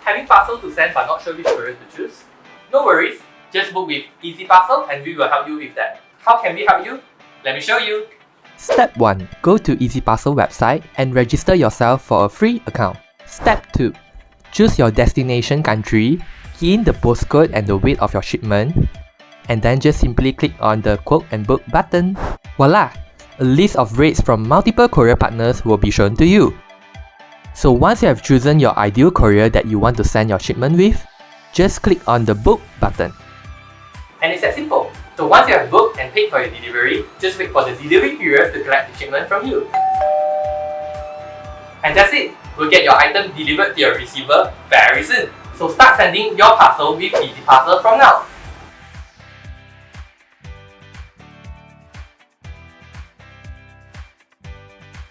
having parcel to send but not sure which courier to choose? No worries, just book with EasyParcel and we will help you with that. How can we help you? Let me show you. Step 1. Go to EasyParcel website and register yourself for a free account. Step 2. Choose your destination country, key in the postcode and the weight of your shipment, and then just simply click on the Quote and Book button. Voila! A list of rates from multiple courier partners will be shown to you. So once you have chosen your ideal courier that you want to send your shipment with, just click on the Book button. And it's that simple. So once you have booked and paid for your delivery, just wait for the delivery couriers to collect the shipment from you. And that's it! We'll get your item delivered to your receiver very soon. So start sending your parcel with EasyParcel from now.